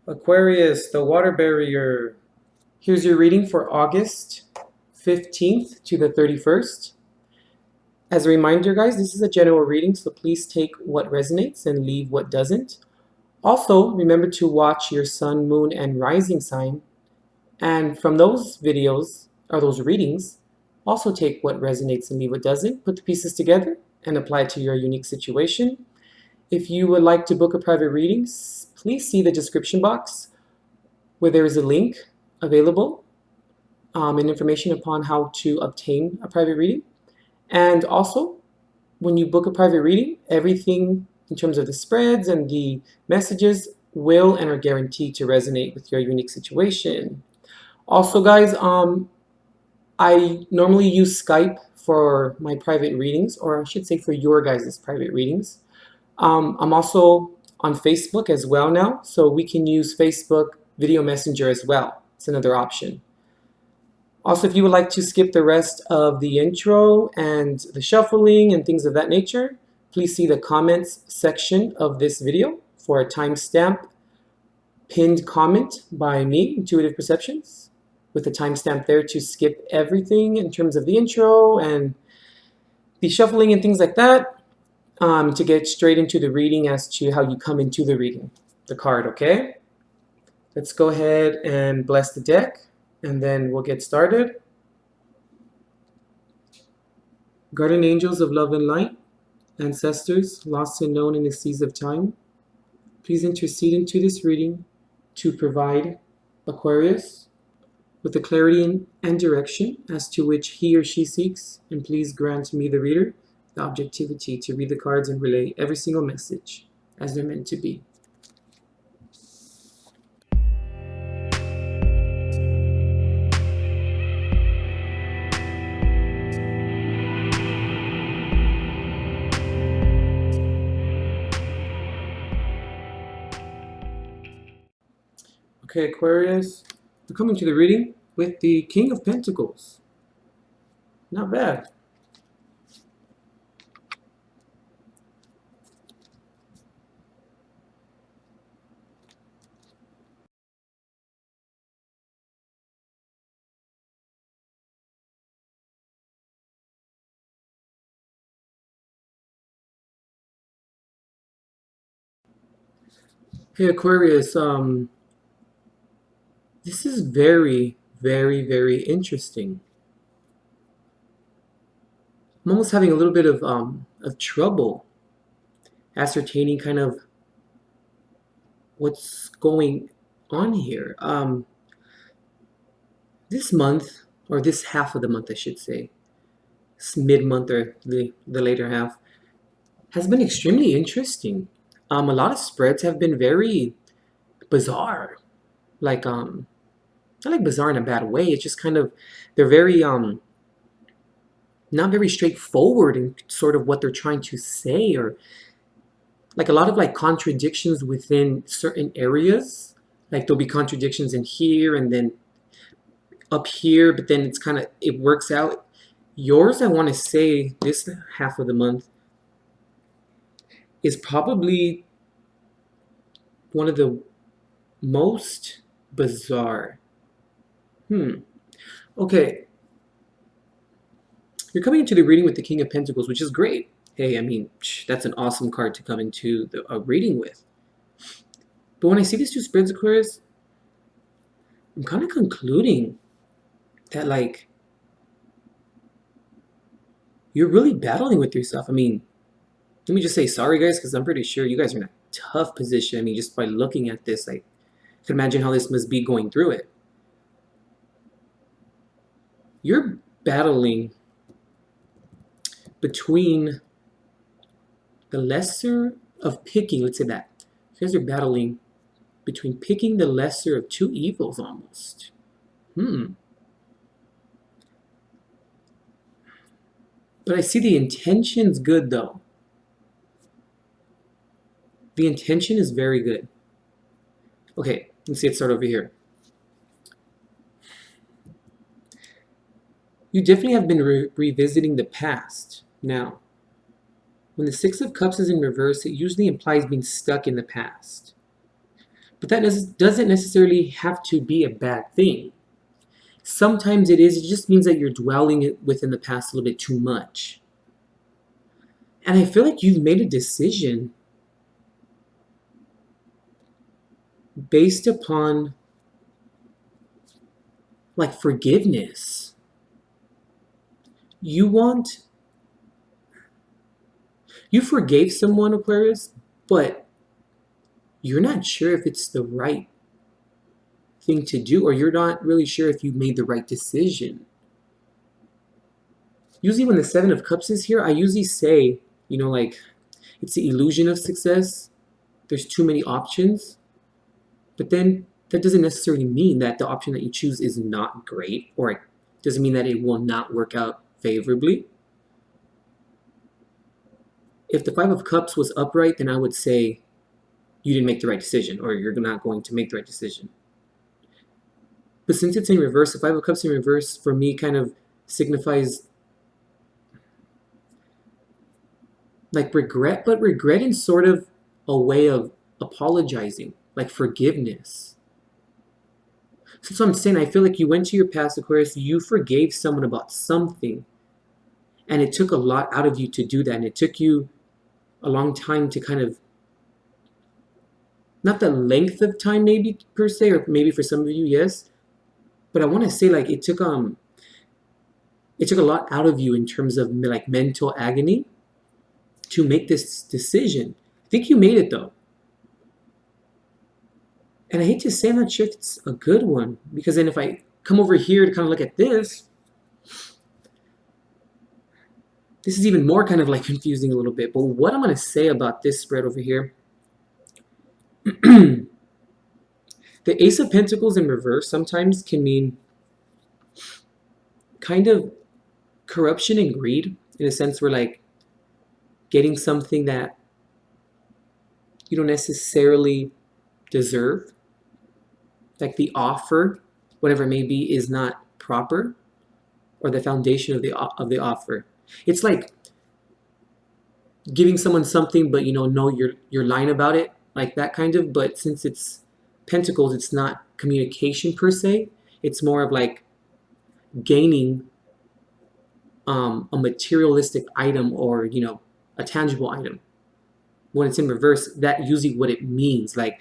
Aquarius, the water barrier. Here's your reading for August 15th to the 31st. As a reminder, guys, this is a general reading, so please take what resonates and leave what doesn't. Also, remember to watch your sun, moon, and rising sign. And from those videos, or those readings, also take what resonates and leave what doesn't. Put the pieces together and apply it to your unique situation. If you would like to book a private reading, please see the description box where there is a link available and information upon how to obtain a private reading. And also, when you book a private reading, everything in terms of the spreads and the messages will and are guaranteed to resonate with your unique situation. Also, guys, I normally use Skype for my private readings, or I should say for your guys' private readings. I'm also on Facebook as well now, so we can use Facebook Video Messenger as well. It's another option. Also, if you would like to skip the rest of the intro and the shuffling and things of that nature, please see the comments section of this video for a timestamp pinned comment by me, Intuitive Perceptions, with a timestamp there to skip everything in terms of the intro and the shuffling and things like that, to get straight into the reading as to how you come into the reading, the card, okay? Let's go ahead and bless the deck, and then we'll get started. Guardian angels of love and light, ancestors lost and known in the seas of time, please intercede into this reading to provide Aquarius with the clarity and direction as to which he or she seeks, and please grant me, the reader, the objectivity to read the cards and relay every single message as they're meant to be. Okay, Aquarius, we're coming to the reading with the King of Pentacles. Not bad. Hey, Aquarius, this is very, very, very interesting. I'm almost having a little bit of trouble ascertaining kind of what's going on here. This month, or this half of the month, I should say, mid-month or the later half, has been extremely interesting. A lot of spreads have been very bizarre. Like, not like bizarre in a bad way. It's just kind of, they're very, not very straightforward in sort of what they're trying to say, or like a lot of like contradictions within certain areas. Like there'll be contradictions in here and then up here, but then it's kind of, it works out. Yours, I want to say, this half of the month is probably one of the most bizarre. Okay. You're coming into the reading with the King of Pentacles, which is great. Hey, I mean, that's an awesome card to come into a reading with. But when I see these two spreads, Aquarius, I'm kind of concluding that, like, you're really battling with yourself. I mean, let me just say sorry, guys, because I'm pretty sure you guys are in a tough position. I mean, just by looking at this, like, I can imagine how this must be going through it. You're battling between the lesser of picking, let's say that. You guys are battling between picking the lesser of two evils almost. But I see the intention's good though. The intention is very good. Okay, let's see it start over here. You definitely have been revisiting the past. Now, when the Six of Cups is in reverse, it usually implies being stuck in the past. But that doesn't necessarily have to be a bad thing. Sometimes it is. It just means that you're dwelling within the past a little bit too much. And I feel like you've made a decision based upon like forgiveness. You forgave someone, Aquarius, but you're not sure if it's the right thing to do, or you're not really sure if you made the right decision. Usually when the Seven of Cups is here, I usually say, like, it's the illusion of success. There's too many options. But then that doesn't necessarily mean that the option that you choose is not great, or it doesn't mean that it will not work out favorably. If the Five of Cups was upright, then I would say you didn't make the right decision, or you're not going to make the right decision. But since it's in reverse, the Five of Cups in reverse, for me, kind of signifies like regret, but regret in sort of a way of apologizing, like forgiveness. So that's what I'm saying. I feel like you went to your past, Aquarius, you forgave someone about something, and it took a lot out of you to do that, and it took you a long time to kind of, not the length of time maybe per se, or maybe for some of you, yes, but I want to say like it took a lot out of you in terms of like mental agony to make this decision. I think you made it though. And I hate to say, I'm not sure if it's a good one, because then if I come over here to kind of look at this is even more kind of like confusing a little bit. But what I'm going to say about this spread over here, the Ace of Pentacles in reverse sometimes can mean kind of corruption and greed, in a sense where like getting something that you don't necessarily deserve, like the offer, whatever it may be, is not proper, or the foundation of the offer. It's like giving someone something, but no, you're lying about it, like that kind of. But since it's Pentacles, it's not communication per se. It's more of like gaining a materialistic item, or a tangible item. When it's in reverse, that usually what it means. Like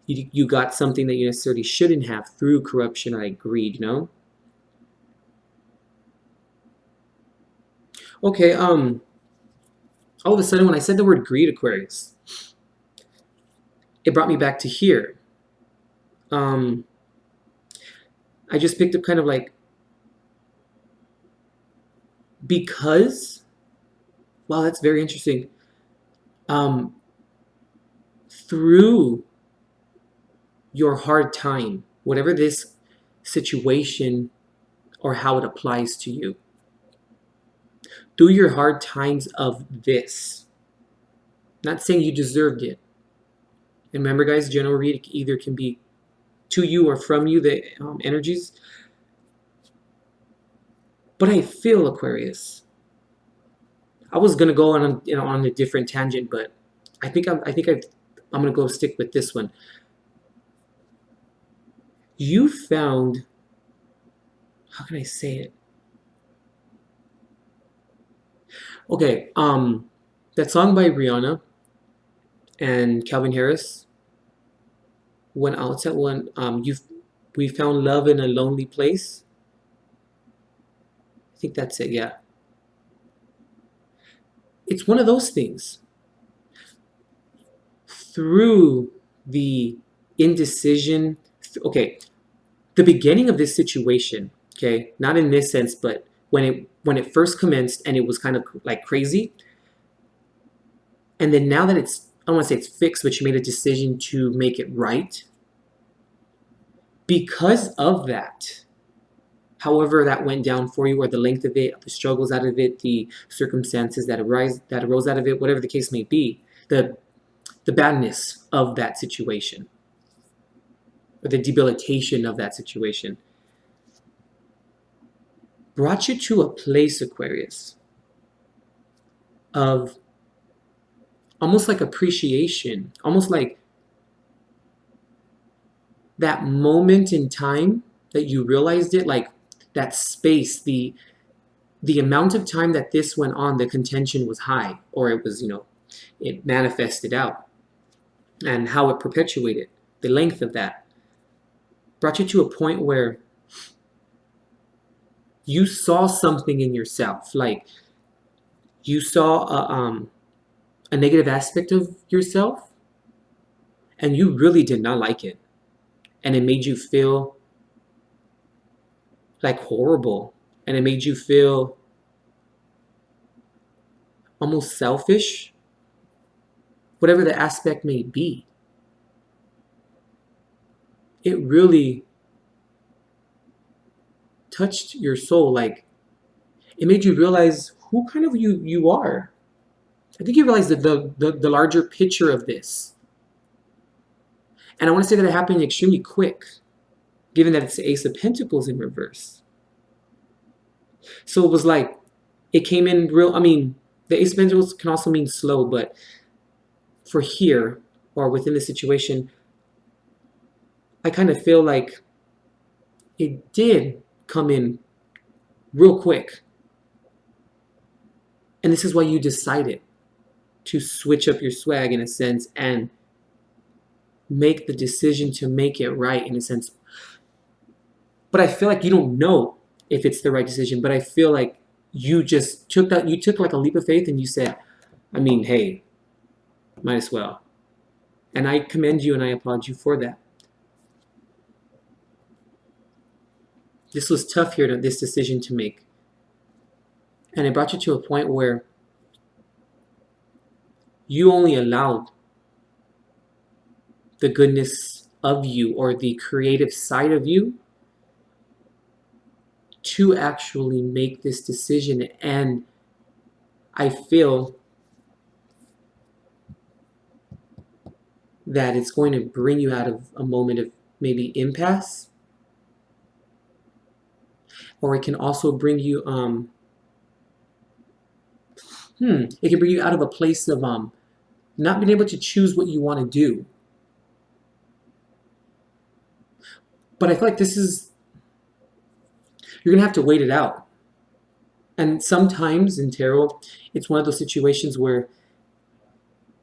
you got something that you necessarily shouldn't have through corruption or like greed. Okay. All of a sudden, when I said the word greed, Aquarius, it brought me back to here. I just picked up kind of like, because, wow, that's very interesting. Through your hard time, whatever this situation or how it applies to you, through your hard times of this, not saying you deserved it. And remember, guys, general read either can be to you or from you, the energies. But I feel, Aquarius, I was gonna go on a different tangent, but I think I'm gonna go stick with this one. You found, how can I say it? Okay, that song by Rihanna and Calvin Harris. When out at one, we found love in a lonely place. I think that's it. Yeah, it's one of those things. Through the indecision, okay, the beginning of this situation, okay, not in this sense, but when it first commenced and it was kind of like crazy, and then now that it's, I don't want to say it's fixed, but you made a decision to make it right. Because of that, however that went down for you, or the length of it, the struggles out of it, the circumstances that arose out of it, whatever the case may be, the badness of that situation, or the debilitation of that situation, brought you to a place, Aquarius, of almost like appreciation, almost like that moment in time that you realized it, like that space, the amount of time that this went on, the contention was high, or it was, it manifested out, and how it perpetuated, the length of that, brought you to a point where you saw something in yourself, like you saw a negative aspect of yourself, and you really did not like it, and it made you feel like horrible, and it made you feel almost selfish, whatever the aspect may be. It really touched your soul. Like, it made you realize who kind of you are. I think you realize the larger picture of this. And I want to say that it happened extremely quick, given that it's the Ace of Pentacles in reverse. So it was like, it came in real, I mean, the Ace of Pentacles can also mean slow, but for here, or within the situation, I kind of feel like it did come in real quick. And this is why you decided to switch up your swag in a sense and make the decision to make it right in a sense. But I feel like you don't know if it's the right decision, but I feel like you just took that, you took like a leap of faith and you said, I mean, hey, might as well. And I commend you and I applaud you for that. This was tough here, this decision to make. And it brought you to a point where you only allowed the goodness of you, or the creative side of you, to actually make this decision. And I feel that it's going to bring you out of a moment of maybe impasse, or it can also bring you it can bring you out of a place of not being able to choose what you want to do. But I feel like this is, you're gonna have to wait it out. And sometimes in tarot, it's one of those situations where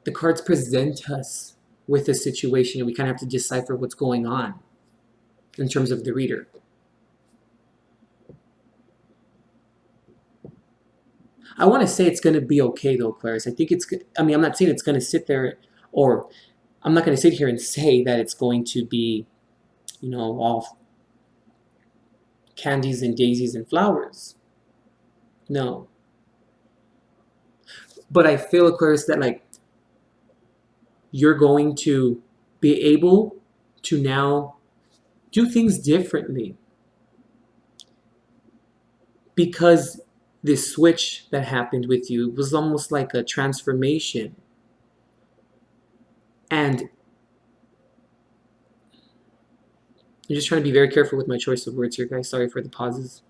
the cards present us with a situation and we kind of have to decipher what's going on in terms of the reader. I want to say it's going to be okay though, Aquarius. I think it's good. I mean, I'm not saying it's going to sit there, or I'm not going to sit here and say that it's going to be, all candies and daisies and flowers. No. But I feel, Aquarius, that like you're going to be able to now do things differently, because this switch that happened with you was almost like a transformation. And I'm just trying to be very careful with my choice of words here, guys. Sorry for the pauses.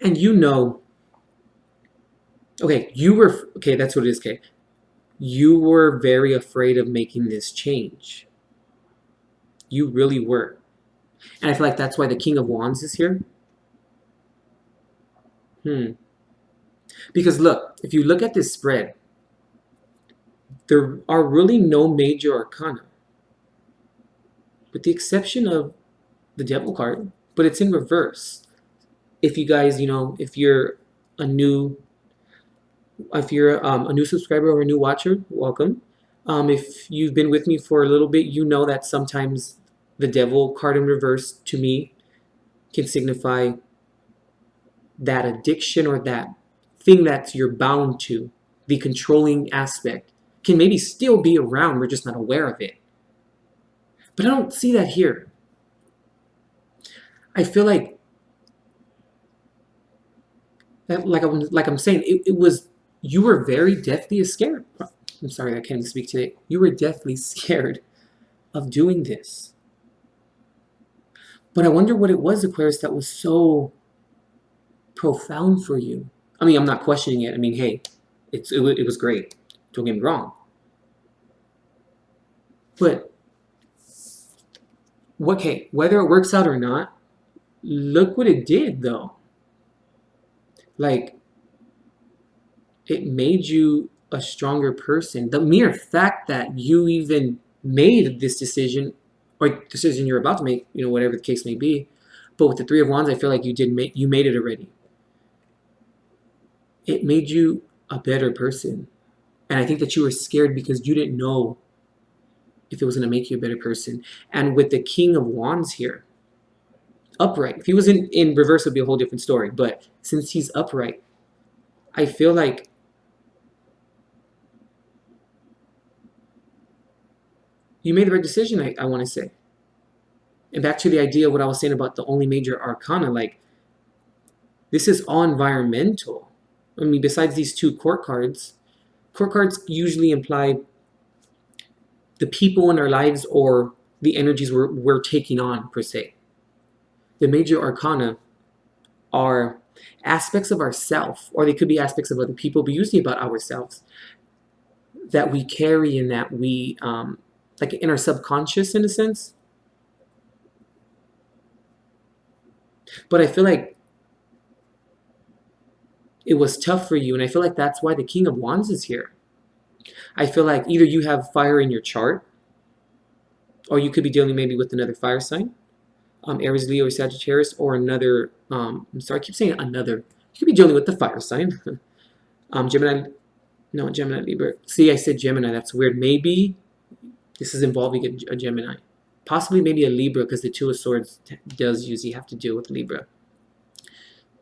And okay, that's what it is, okay. You were very afraid of making this change. You really were. And I feel like that's why the King of Wands is here. Because look, if you look at this spread, there are really no major arcana, with the exception of the Devil card, but it's in reverse. If you guys, if you're a new subscriber or a new watcher, welcome. If you've been with me for a little bit, you know that sometimes the Devil card in reverse, to me, can signify that addiction, or that thing that you're bound to, the controlling aspect, can maybe still be around. We're just not aware of it. But I don't see that here. I feel like I'm saying, it was, you were very deathly scared. I'm sorry, I can't even speak today. You were deathly scared of doing this. But I wonder what it was, Aquarius, that was so profound for you. I mean, I'm not questioning it. I mean, hey, it was great. Don't get me wrong. But, okay, whether it works out or not, look what it did, though. Like, it made you a stronger person. The mere fact that you even made this decision, or decision you're about to make, whatever the case may be. But with the Three of Wands, I feel like you made it already. It made you a better person. And I think that you were scared because you didn't know if it was going to make you a better person. And with the King of Wands here, upright. If he was in reverse, it would be a whole different story. But since he's upright, I feel like you made the right decision, I want to say. And back to the idea of what I was saying about the only major arcana, like, this is all environmental. I mean, besides these two court cards usually imply the people in our lives or the energies we're taking on, per se. The major arcana are aspects of ourself, or they could be aspects of other people, but usually about ourselves, that we carry and that we, like in our subconscious, in a sense. But I feel like it was tough for you, and I feel like that's why the King of Wands is here. I feel like either you have fire in your chart, or you could be dealing maybe with another fire sign, Aries, Leo, or Sagittarius, or another, I'm sorry, I keep saying another. You could be dealing with the fire sign. Gemini, no, Gemini, Libra. See, I said Gemini, that's weird. Maybe this is involving a Gemini. Possibly maybe a Libra, because the Two of Swords does usually have to deal with Libra.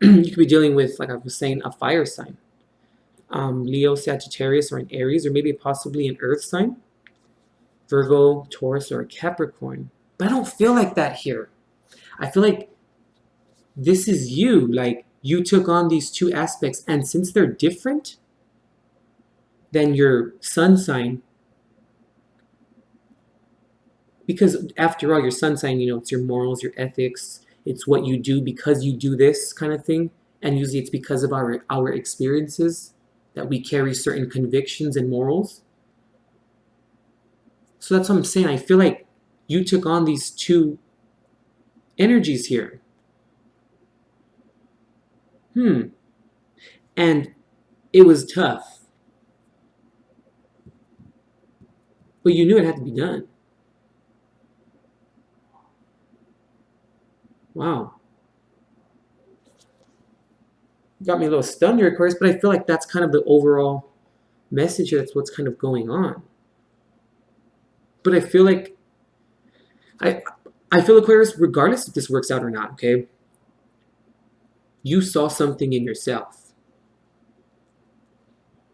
You could be dealing with, like I was saying, a fire sign. Leo, Sagittarius, or an Aries, or maybe possibly an earth sign. Virgo, Taurus, or a Capricorn. But I don't feel like that here. I feel like this is you. Like, you took on these two aspects, and since they're different than your sun sign, because after all, your sun sign, it's your morals, your ethics, it's what you do because you do this kind of thing, and usually it's because of our experiences that we carry certain convictions and morals. So that's what I'm saying. I feel like you took on these two energies here. And it was tough. But you knew it had to be done. Wow. Got me a little stunned here, Aquarius, but I feel like that's kind of the overall message here. That's what's kind of going on. But I feel like, I feel, Aquarius, regardless if this works out or not, okay, you saw something in yourself.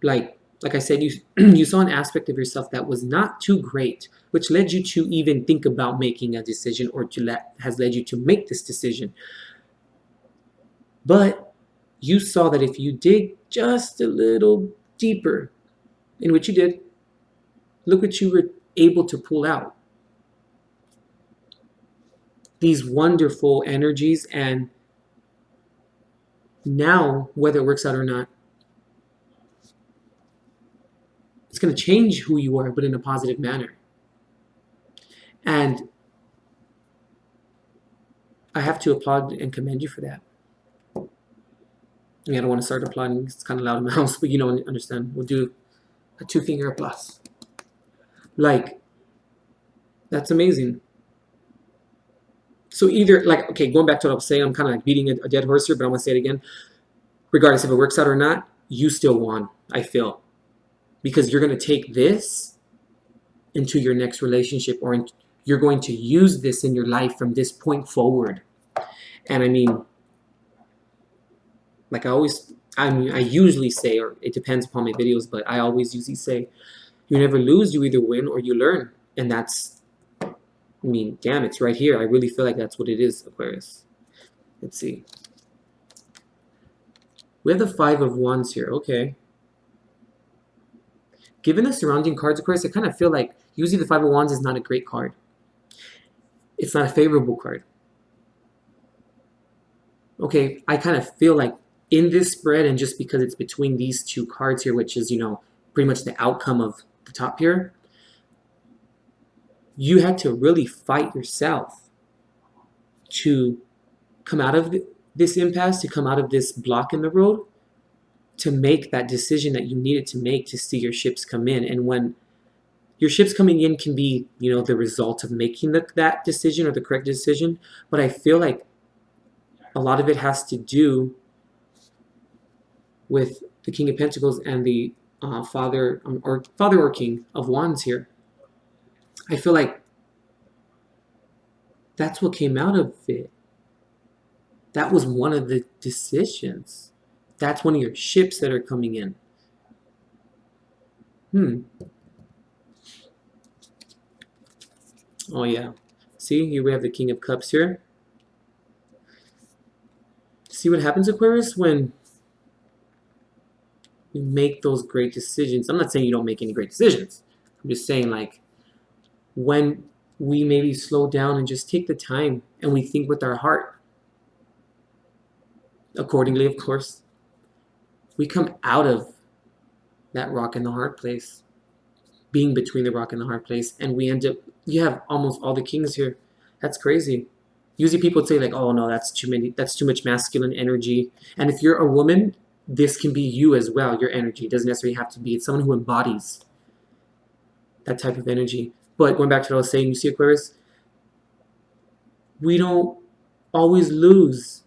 Like I said, you saw an aspect of yourself that was not too great, which led you to even think about making a decision, or has led you to make this decision. But you saw that if you dig just a little deeper, in which you did, look what you were able to pull out. These wonderful energies, and now, whether it works out or not, it's going to change who you are, but in a positive manner. And I have to applaud and commend you for that. I mean, I don't want to start applauding. It's kind of loud in my house, but understand. We'll do a 2-finger applause. Like, that's amazing. So either, like, okay, going back to what I was saying, I'm kind of like beating a dead horse here, but I'm going to say it again. Regardless if it works out or not, you still won, I feel. Because you're going to take this into your next relationship, or you're going to use this in your life from this point forward. And I mean, like I usually say, or it depends upon my videos, but I always usually say, you never lose, you either win or you learn. And that's, I mean, damn, it's right here. I really feel like that's what it is, Aquarius. Let's see. We have the Five of Wands here. Okay. Given the surrounding cards, Aquarius, I kind of feel like usually the Five of Wands is not a great card. It's not a favorable card. Okay, I kind of feel like in this spread, and just because it's between these two cards here, which is, pretty much the outcome of the top here, you had to really fight yourself to come out of this impasse, to come out of this block in the road, to make that decision that you needed to make to see your ships come in. And when your ships coming in can be, the result of making that decision or the correct decision, but I feel like a lot of it has to do with the King of Pentacles and the Father or King of Wands here. I feel like that's what came out of it. That was one of the decisions. That's one of your ships that are coming in. Oh yeah. See, here we have the King of Cups here. See what happens, Aquarius, when you make those great decisions. I'm not saying you don't make any great decisions. I'm just saying, like, when we maybe slow down and just take the time and we think with our heart, accordingly, of course, we come out of that rock and the hard place, being between the rock and the hard place, and we end up, you have almost all the kings here. That's crazy. Usually people say like, oh no, that's too much masculine energy. And if you're a woman, this can be you as well, your energy. It doesn't necessarily have to be. It's someone who embodies that type of energy. But going back to what I was saying, you see, Aquarius, we don't always lose.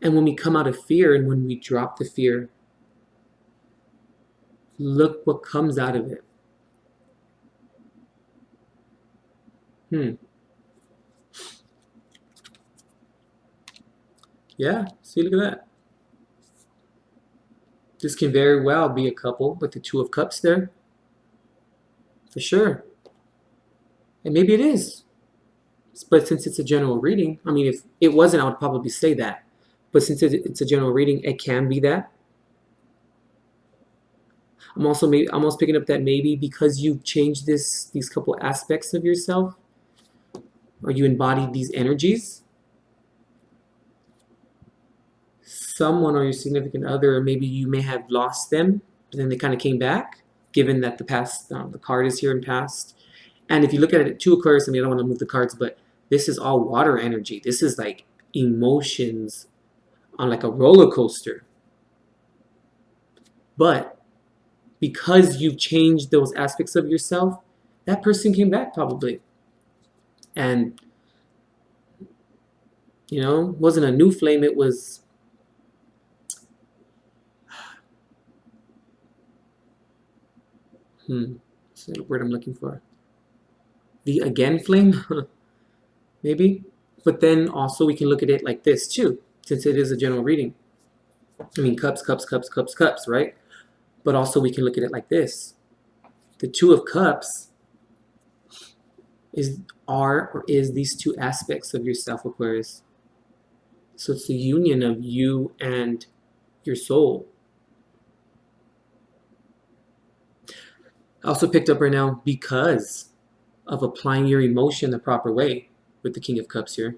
And when we come out of fear and when we drop the fear, look what comes out of it. Yeah, see, look at that. This can very well be a couple with the Two of Cups there. For sure. And maybe it is. But since it's a general reading, I mean, if it wasn't, I would probably say that. But since it's a general reading, it can be that. I'm also picking up that maybe because you've changed these couple aspects of yourself, or you embodied these energies, someone or your significant other, maybe you may have lost them, but then they kind of came back, given that the past, the card is here in past. And if you look at it, Two Aquarius, I mean, I don't want to move the cards, but this is all water energy. This is like emotions on like a roller coaster. But because you've changed those aspects of yourself, that person came back probably. And, wasn't a new flame, it was what's the word I'm looking for? The again flame, maybe. But then also we can look at it like this too, since it is a general reading. I mean, cups, cups, cups, cups, cups, right? But also we can look at it like this. The Two of Cups is these two aspects of yourself, Aquarius. So it's the union of you and your soul. I also picked up right now because of applying your emotion the proper way with the King of Cups here.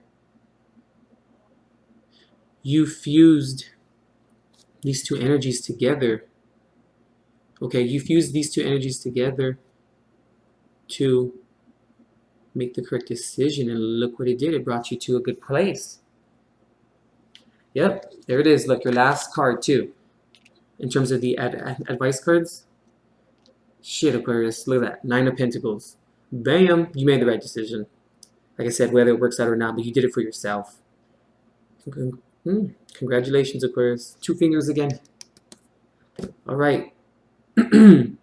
You fused these two energies together. Okay, you fused these two energies together to make the correct decision, and look what it did. It brought you to a good place. Yep, there it is. Look, your last card too. In terms of the advice cards. Shit, Aquarius, look at that. 9 of Pentacles. Bam, you made the right decision. Like I said, whether it works out or not, but you did it for yourself. Congratulations, Aquarius. 2 fingers again. All right. You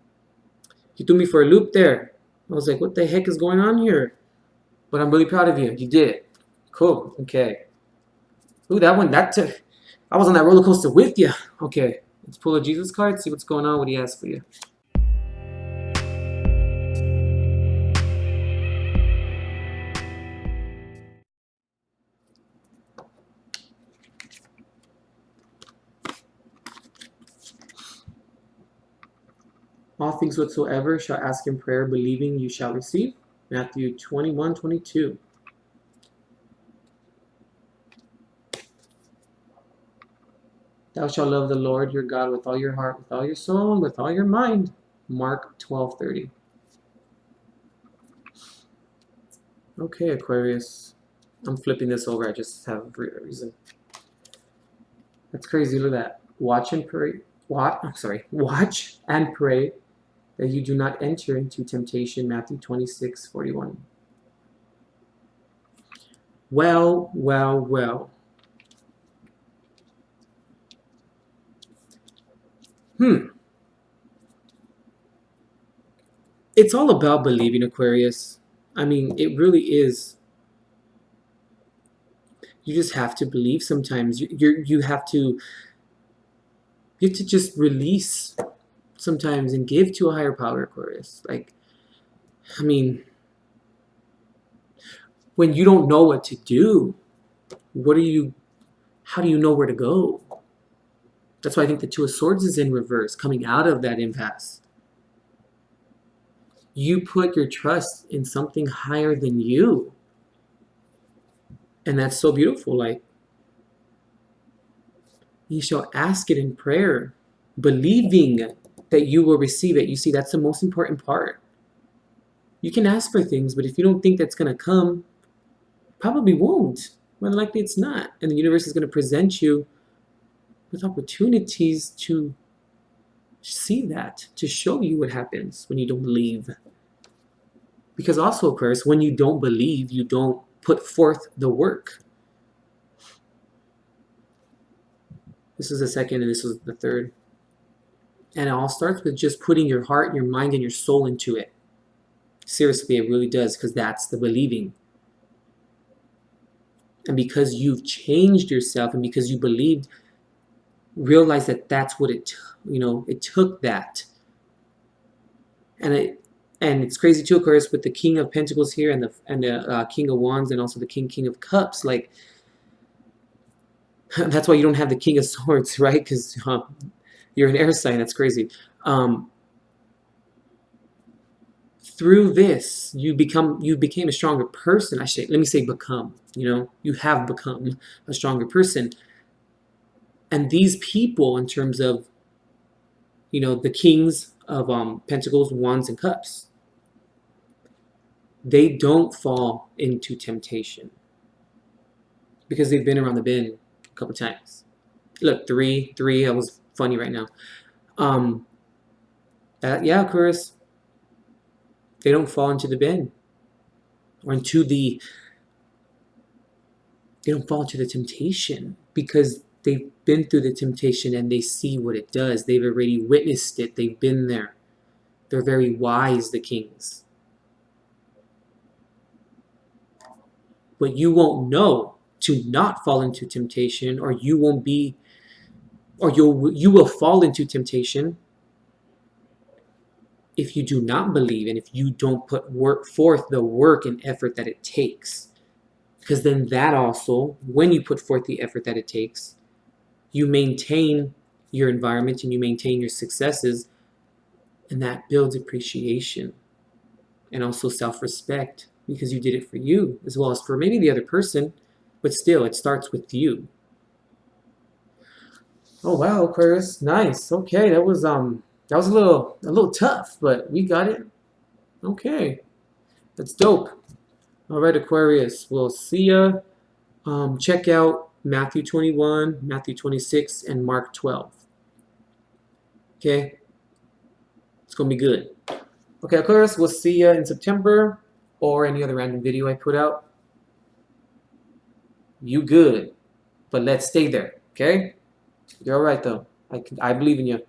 threw me for a loop there. I was like, what the heck is going on here? But I'm really proud of you. You did it. Cool. Okay. Ooh, that one, I was on that roller coaster with you. Okay. Let's pull a Jesus card, see what's going on, what he has for you. All things whatsoever shall ask in prayer, believing you shall receive. Matthew 21:22. Thou shalt love the Lord your God with all your heart, with all your soul, and with all your mind. Mark 12:30. Okay, Aquarius. I'm flipping this over. I just have a reason. That's crazy. Look at that. Watch and pray. Watch and pray that you do not enter into temptation. Matthew 26:41. Well, well, well. It's all about believing, Aquarius. I mean, it really is. You just have to believe sometimes. You have to just release sometimes and give to a higher power, Aquarius. Like, I mean, when you don't know what to do, how do you know where to go? That's why I think the Two of Swords is in reverse, coming out of that impasse. You put your trust in something higher than you. And that's so beautiful. Like, you shall ask it in prayer, believing that you will receive it. You see, that's the most important part. You can ask for things, but if you don't think that's going to come, probably won't. More than likely it's not. And the universe is going to present you with opportunities to see that, to show you what happens when you don't believe. Because also, Aquarius, when you don't believe, you don't put forth the work. This is the second, and this was the third. And it all starts with just putting your heart, your mind, and your soul into it. Seriously, it really does, because that's the believing. And because you've changed yourself, and because you believed, realize that that's what it took that. And it's crazy too, of course, with the King of Pentacles here and the King of Wands and also the King of Cups. Like, that's why you don't have the King of Swords, right? Because you're an air sign. That's crazy. Through this, you became a stronger person. Let me say become. You have become a stronger person. And these people, in terms of, the Kings of Pentacles, Wands, and Cups, they don't fall into temptation because they've been around the bend a couple times. Look, three. That was funny right now. Yeah, Aquarius. They don't fall into the bend or they don't fall into the temptation because they've been through the temptation and they see what it does. They've already witnessed it. They've been there. They're very wise, the kings. But you won't know to not fall into temptation, or you won't be, or you will fall into temptation if you do not believe and if you don't put forth the work and effort that it takes. Because then that also, when you put forth the effort that it takes, you maintain your environment and you maintain your successes, and that builds appreciation and also self-respect because you did it for you as well as for maybe the other person, but still it starts with you. Oh wow, Aquarius, nice. Okay, that was a little tough, but we got it. Okay, that's dope. All right, Aquarius, we'll see ya. Check out Matthew 21, Matthew 26, and Mark 12. Okay, it's gonna be good. Okay, Aquarius, we'll see ya in September or any other random video I put out. You good, but let's stay there. Okay, you're all right though. I believe in you.